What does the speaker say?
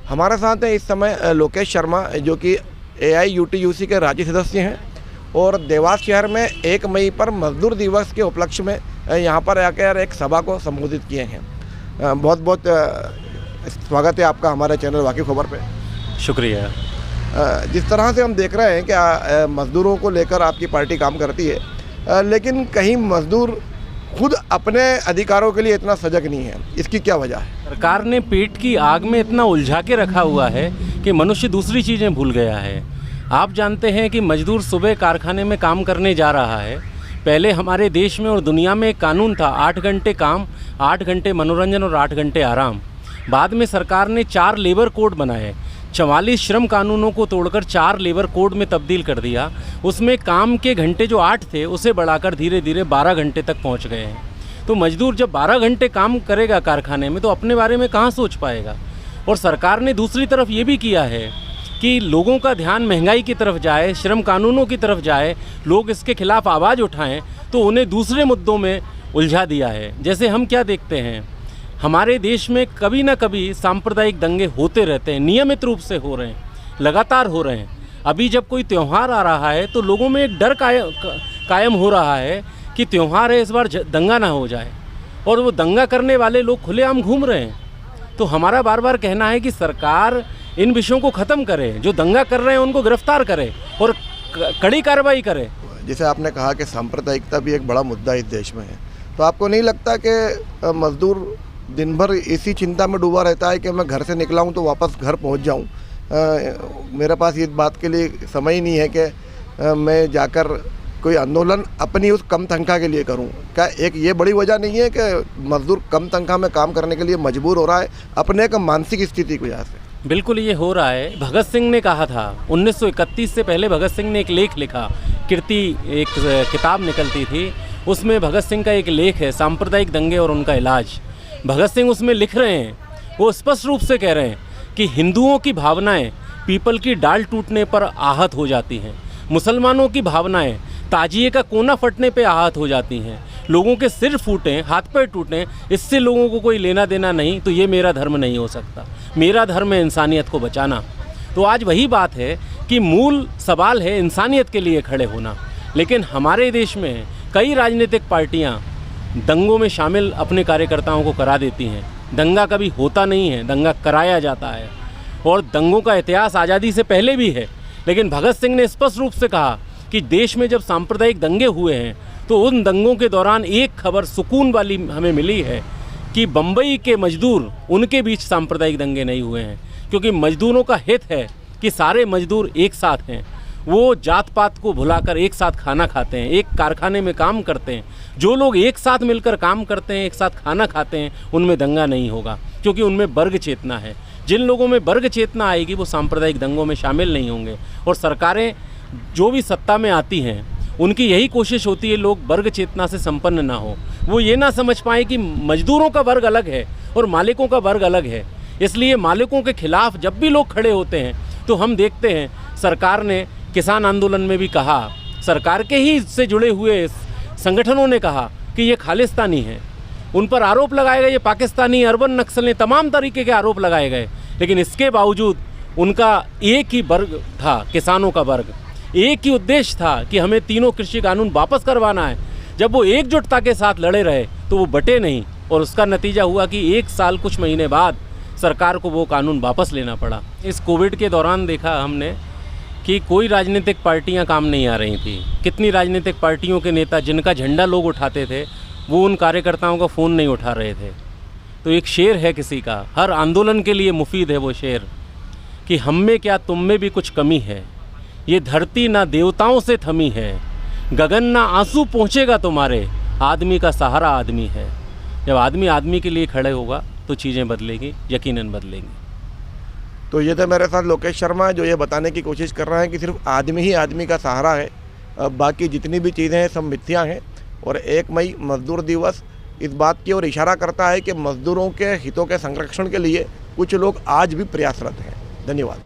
हमारे साथ हैं इस समय लोकेश शर्मा, जो कि AIUTUC के राज्य सदस्य हैं और देवास शहर में 1 मई पर मजदूर दिवस के उपलक्ष्य में यहाँ पर आकर एक सभा को संबोधित किए हैं। बहुत बहुत स्वागत है आपका हमारे चैनल वाकिफ खबर पे। शुक्रिया। जिस तरह से हम देख रहे हैं कि मज़दूरों को लेकर आपकी पार्टी काम करती है, लेकिन कहीं मज़दूर खुद अपने अधिकारों के लिए इतना सजग नहीं है, इसकी क्या वजह है? सरकार ने पेट की आग में इतना उलझा के रखा हुआ है कि मनुष्य दूसरी चीज़ें भूल गया है। आप जानते हैं कि मजदूर सुबह कारखाने में काम करने जा रहा है। पहले हमारे देश में और दुनिया में एक कानून था, 8 घंटे काम, 8 घंटे मनोरंजन और 8 घंटे आराम। बाद में सरकार ने 4 लेबर कोड बनाए, 44 श्रम कानूनों को तोड़कर 4 लेबर कोड में तब्दील कर दिया। उसमें काम के घंटे जो 8 थे उसे बढ़ाकर धीरे धीरे 12 घंटे तक पहुंच गए हैं। तो मजदूर जब 12 घंटे काम करेगा कारखाने में तो अपने बारे में कहाँ सोच पाएगा। और सरकार ने दूसरी तरफ ये भी किया है कि लोगों का ध्यान महंगाई की तरफ जाए, श्रम कानूनों की तरफ जाए, लोग इसके खिलाफ आवाज़ उठाएं, तो उन्हें दूसरे मुद्दों में उलझा दिया है। जैसे हम क्या देखते हैं, हमारे देश में कभी ना कभी सांप्रदायिक दंगे होते रहते हैं, नियमित रूप से हो रहे हैं, लगातार हो रहे हैं। अभी जब कोई त्यौहार आ रहा है तो लोगों में एक डर कायम हो रहा है कि त्यौहार है, इस बार दंगा ना हो जाए, और वो दंगा करने वाले लोग खुलेआम घूम रहे हैं। तो हमारा बार बार कहना है कि सरकार इन विषयों को ख़त्म करे, जो दंगा कर रहे हैं उनको गिरफ्तार करे और कड़ी कार्रवाई करे। जैसे आपने कहा कि सांप्रदायिकता भी एक बड़ा मुद्दा इस देश में है, तो आपको नहीं लगता कि मजदूर दिन भर इसी चिंता में डूबा रहता है कि मैं घर से निकला हूँ तो वापस घर पहुँच जाऊँ, मेरे पास इस बात के लिए समय ही नहीं है कि मैं जाकर कोई आंदोलन अपनी उस कम तनख्वाह के लिए करूं? क्या एक ये बड़ी वजह नहीं है कि मजदूर कम तनख्वाह में काम करने के लिए मजबूर हो रहा है अपने एक मानसिक स्थिति की वजह से? बिल्कुल ये हो रहा है। भगत सिंह ने कहा था, 1931 से पहले भगत सिंह ने एक लेख लिखा, कीर्ति एक किताब निकलती थी, उसमें भगत सिंह का एक लेख है, सांप्रदायिक दंगे और उनका इलाज। भगत सिंह उसमें लिख रहे हैं, वो स्पष्ट रूप से कह रहे हैं कि हिंदुओं की भावनाएं पीपल की डाल टूटने पर आहत हो जाती हैं, मुसलमानों की भावनाएं ताजिए का कोना फटने पे आहत हो जाती हैं, लोगों के सिर फूटें, हाथ पैर टूटें, इससे लोगों को कोई लेना देना नहीं। तो ये मेरा धर्म नहीं हो सकता। मेरा धर्म है इंसानियत को बचाना। तो आज वही बात है कि मूल सवाल है इंसानियत के लिए खड़े होना। लेकिन हमारे देश में कई राजनीतिक पार्टियां दंगों में शामिल अपने कार्यकर्ताओं को करा देती हैं। दंगा कभी होता नहीं है, दंगा कराया जाता है, और दंगों का इतिहास आज़ादी से पहले भी है। लेकिन भगत सिंह ने स्पष्ट रूप से कहा कि देश में जब सांप्रदायिक दंगे हुए हैं तो उन दंगों के दौरान एक खबर सुकून वाली हमें मिली है कि बम्बई के मजदूर, उनके बीच सांप्रदायिक दंगे नहीं हुए हैं, क्योंकि मजदूरों का हित है कि सारे मजदूर एक साथ हैं, वो जात पात को भुलाकर एक साथ खाना खाते हैं, एक कारखाने में काम करते हैं। जो लोग एक साथ मिलकर काम करते हैं, एक साथ खाना खाते हैं, उनमें दंगा नहीं होगा, क्योंकि उनमें वर्ग चेतना है। जिन लोगों में वर्ग चेतना आएगी वो सांप्रदायिक दंगों में शामिल नहीं होंगे। और सरकारें जो भी सत्ता में आती हैं उनकी यही कोशिश होती है लोग वर्ग चेतना से संपन्न ना हो, वो ये ना समझ पाए कि मजदूरों का वर्ग अलग है और मालिकों का वर्ग अलग है। इसलिए मालिकों के खिलाफ जब भी लोग खड़े होते हैं तो हम देखते हैं, सरकार ने किसान आंदोलन में भी कहा, सरकार के ही से जुड़े हुए संगठनों ने कहा कि ये खालिस्तानी है, उन पर आरोप लगाए गए, ये पाकिस्तानी, अर्बन नक्सल, तमाम तरीके के आरोप लगाए गए। लेकिन इसके बावजूद उनका एक ही वर्ग था, किसानों का वर्ग, एक ही उद्देश्य था कि हमें तीनों कृषि कानून वापस करवाना है। जब वो एकजुटता के साथ लड़े रहे तो वो बटे नहीं, और उसका नतीजा हुआ कि 1 साल कुछ महीने बाद सरकार को वो कानून वापस लेना पड़ा। इस कोविड के दौरान देखा हमने कि कोई राजनीतिक पार्टियां काम नहीं आ रही थी। कितनी राजनीतिक पार्टियों के नेता जिनका झंडा लोग उठाते थे वो उन कार्यकर्ताओं का फ़ोन नहीं उठा रहे थे। तो एक शेर है किसी का, हर आंदोलन के लिए मुफीद है वो शेर, कि हम में क्या तुम में भी कुछ कमी है, ये धरती ना देवताओं से थमी है, गगन ना आंसू पहुँचेगा तुम्हारे, आदमी का सहारा आदमी है। जब आदमी आदमी के लिए खड़े होगा तो चीज़ें बदलेगी, यकीनन बदलेंगी। तो ये थे मेरे साथ लोकेश शर्मा, जो ये बताने की कोशिश कर रहे हैं कि सिर्फ आदमी ही आदमी का सहारा है, बाकी जितनी भी चीज़ें हैं सब मिथ्या हैं। और 1 मई मजदूर दिवस इस बात की ओर इशारा करता है कि मजदूरों के हितों के संरक्षण के लिए कुछ लोग आज भी प्रयासरत हैं। धन्यवाद।